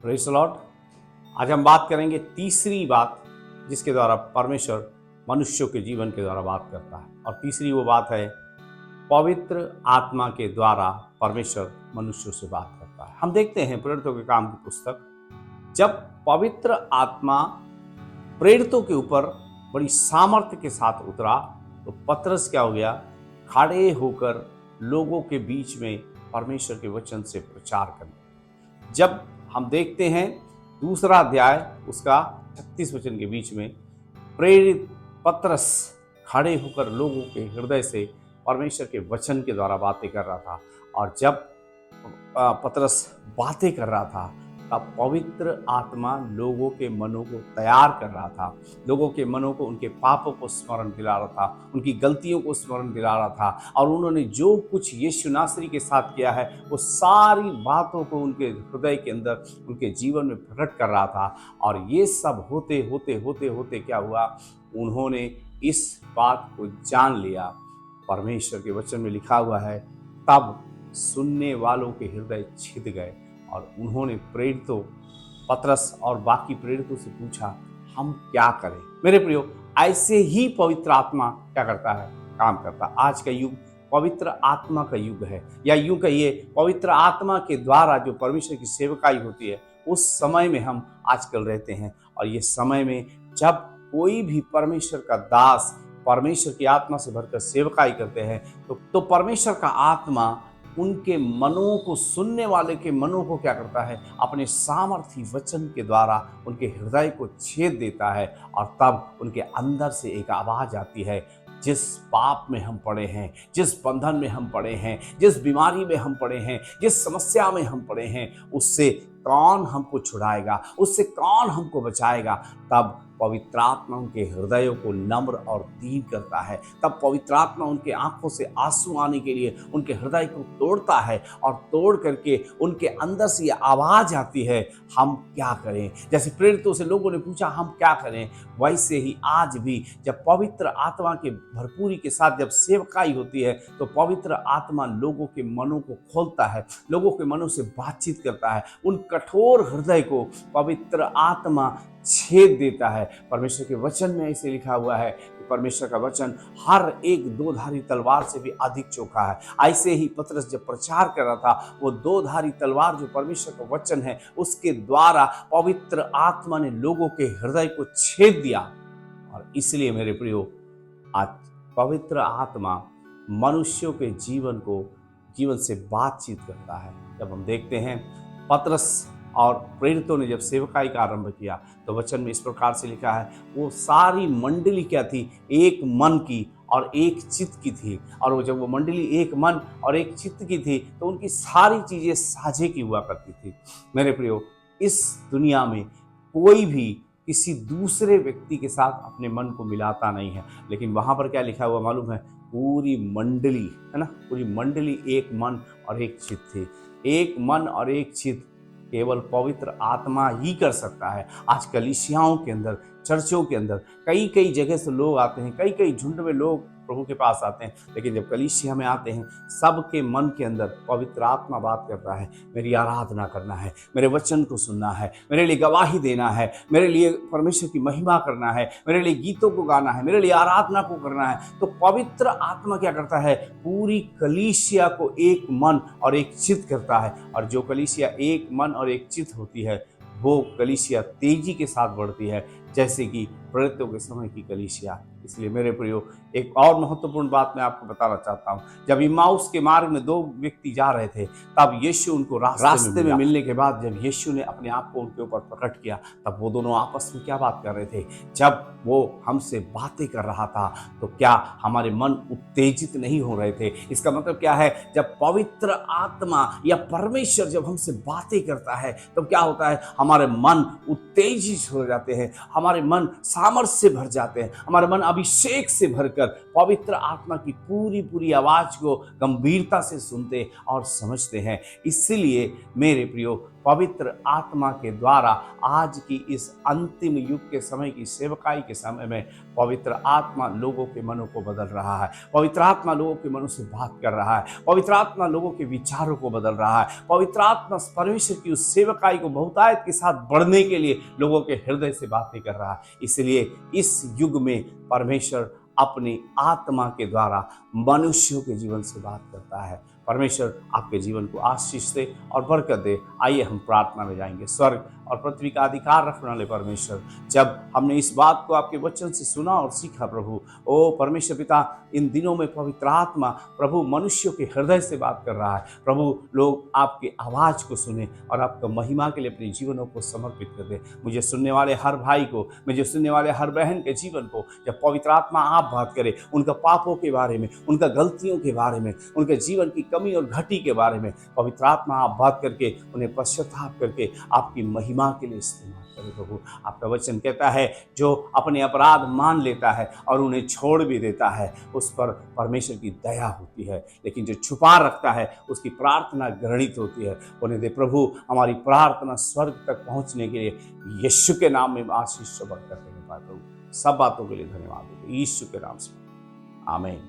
Praise the Lord. आज हम बात करेंगे तीसरी बात जिसके द्वारा परमेश्वर मनुष्यों के जीवन के द्वारा बात करता है, और तीसरी वो बात है पवित्र आत्मा के द्वारा परमेश्वर मनुष्यों से बात करता है। हम देखते हैं प्रेरितों के काम की पुस्तक, जब पवित्र आत्मा प्रेरितों के ऊपर बड़ी सामर्थ्य के साथ उतरा तो पतरस क्या हो गया, खड़े होकर लोगों के बीच में परमेश्वर के वचन से प्रचार करने। जब हम देखते हैं दूसरा अध्याय उसका 36 वचन के बीच में, प्रेरित पतरस खड़े होकर लोगों के हृदय से परमेश्वर के वचन के द्वारा बातें कर रहा था। और जब पतरस बातें कर रहा था तब पवित्र आत्मा लोगों के मनों को तैयार कर रहा था, लोगों के मनों को उनके पापों को स्मरण दिला रहा था, उनकी गलतियों को स्मरण दिला रहा था, और उन्होंने जो कुछ यीशु नासरी के साथ किया है वो सारी बातों को उनके हृदय के अंदर, उनके जीवन में प्रकट कर रहा था। और ये सब होते होते होते होते क्या हुआ, उन्होंने इस बात को जान लिया। परमेश्वर के वचन में लिखा हुआ है, तब सुनने वालों के हृदय छिद गए और उन्होंने प्रेरितों पतरस और बाकी प्रेरितों से पूछा, हम क्या करें। मेरे प्रियो, ऐसे ही पवित्र आत्मा क्या करता है, काम करता है। आज का युग पवित्र आत्मा का युग है, या यूं कहिए पवित्र आत्मा के द्वारा जो परमेश्वर की सेवकाई होती है उस समय में हम आजकल रहते हैं। और ये समय में जब कोई भी परमेश्वर का दास परमेश्वर की आत्मा से भरकर सेवकाई करते हैं तो परमेश्वर का आत्मा उनके मनों को, सुनने वाले के मनों को क्या करता है, अपने सामर्थी वचन के द्वारा उनके हृदय को छेद देता है। और तब उनके अंदर से एक आवाज आती है, जिस पाप में हम पड़े हैं, जिस बंधन में हम पड़े हैं, जिस बीमारी में हम पड़े हैं, जिस समस्या में हम पड़े हैं, उससे कौन हमको छुड़ाएगा, उससे कौन हमको बचाएगा। तब पवित्र आत्मा उनके हृदयों को नम्र और दीन करता है। तब पवित्र आत्मा उनके आंखों से आंसू आने के लिए उनके हृदय को तोड़ता है, और तोड़ करके उनके अंदर से ये आवाज आती है, हम क्या करें। जैसे प्रेरितों से लोगों ने पूछा हम क्या करें, वैसे ही आज भी जब पवित्र आत्मा के भरपूरी के साथ जब सेवकाई होती है तो पवित्र आत्मा लोगों के मनों को खोलता है, लोगों के मनों से बातचीत करता है, उन कठोर हृदय को पवित्र आत्मा छेद देता है। परमेश्वर के वचन में ऐसे लिखा हुआ है कि परमेश्वर का वचन हर एक दोधारी तलवार से भी अधिक चोखा है। ऐसे ही पतरस जब प्रचार कर रहा था, वो दोधारी तलवार जो परमेश्वर का वचन है उसके द्वारा पवित्र आत्मा ने लोगों के हृदय को छेद दिया। और इसलिए मेरे प्रियो, आज पवित्र आत्मा मनुष्यों के जीवन से बातचीत करता है। जब हम देखते हैं पतरस और प्रेरितों ने जब सेवकाई का आरंभ किया तो वचन में इस प्रकार से लिखा है, वो सारी मंडली क्या थी, एक मन की और एक चित्त की थी। और वो जब वो मंडली एक मन और एक चित्त की थी तो उनकी सारी चीजें साझे की हुआ करती थी। मेरे प्रियो, इस दुनिया में कोई भी किसी दूसरे व्यक्ति के साथ अपने मन को मिलाता नहीं है, लेकिन वहां पर क्या लिखा हुआ मालूम है, पूरी मंडली है ना, पूरी मंडली एक मन और एक चित्त थी। एक मन और एक चित्त केवल पवित्र आत्मा ही कर सकता है। आज कलीसियाओं के अंदर, चर्चों के अंदर कई कई जगह से लोग आते हैं, कई कई झुंड में लोग प्रभु के पास आते हैं, लेकिन जब कलीसिया में आते हैं सबके मन के अंदर पवित्र आत्मा बात करता है, मेरी आराधना करना है, मेरे वचन को सुनना है, मेरे लिए गवाही देना है, मेरे लिए परमेश्वर की महिमा करना है, मेरे लिए गीतों को गाना है, मेरे लिए आराधना को करना है। तो पवित्र आत्मा क्या करता है, पूरी कलीसिया को एक मन और एक चित्त करता है। और जो कलीसिया एक मन और एक चित्त होती है वो कलीसिया तेजी के साथ बढ़ती है, जैसे कि प्रेरितों के समय की कलीसिया। इसलिए मेरे प्रियो, एक और महत्वपूर्ण बात मैं आपको बताना चाहता हूँ। जब इम्माउस के मार्ग में दो व्यक्ति जा रहे थे तब यीशु उनको रास्ते में मिलने के बाद जब यीशु ने अपने आप को उनके ऊपर प्रकट किया तब वो दोनों आपस में क्या बात कर रहे थे, जब वो हमसे बातें कर रहा था तो क्या हमारे मन उत्तेजित नहीं हो रहे थे। इसका मतलब क्या है, जब पवित्र आत्मा या परमेश्वर जब हमसे बातें करता है तब क्या होता है, हमारे मन उत्तेजित हो जाते हैं, हमारे मन सामर्थ्य से भर जाते हैं, हमारे मन अभिषेक से भरकर पवित्र आत्मा की पूरी पूरी आवाज को गंभीरता से सुनते और समझते हैं। इसलिए मेरे प्रियो, पवित्र आत्मा के द्वारा आज की इस अंतिम युग के समय की सेवकाई के समय में पवित्र आत्मा लोगों के मनों को बदल रहा है। पवित्र आत्मा लोगों के मनों से बात कर रहा है। पवित्र आत्मा लोगों के विचारों को बदल रहा है। पवित्र आत्मा परमेश्वर की उस सेवकाई को बहुतायत के साथ बढ़ने के लिए लोगों के हृदय से बातें कर रहा है। इसलिए इस युग में परमेश्वर अपनी आत्मा के द्वारा मनुष्यों के जीवन से बात करता है। परमेश्वर आपके जीवन को आशीष दे और बरकत दे। आइए हम प्रार्थना में जाएंगे। स्वर्ग और पृथ्वी का अधिकार रखने वाले परमेश्वर, जब हमने इस बात को आपके वचन से सुना और सीखा प्रभु, ओ परमेश्वर पिता, इन दिनों में पवित्र आत्मा प्रभु मनुष्यों के हृदय से बात कर रहा है। प्रभु लोग आपकी आवाज़ को सुने और आपका महिमा के लिए अपने जीवनों को समर्पित कर दे। मुझे सुनने वाले हर भाई को, मुझे सुनने वाले हर बहन के जीवन को जब पवित्र आत्मा आप बात करे, उनका पापों के बारे में, उनका गलतियों के बारे में, उनके जीवन की कमी और घटी के बारे में पवित्र आत्मा आप बात करके उन्हें पश्चाताप करके आपकी महिमा के लिए इस्तेमाल करें। प्रभु आपका वचन कहता है, जो अपने अपराध मान लेता है और उन्हें छोड़ भी देता है, उस पर परमेश्वर की दया होती है, लेकिन जो छुपा रखता है उसकी प्रार्थना घृणित होती है। उन्हें दे प्रभु हमारी प्रार्थना स्वर्ग तक पहुंचने के लिए यीशु के नाम में आशीष बरकत देने पाए। प्रभु सब बातों के लिए धन्यवाद, यीशु के नाम से, आमीन।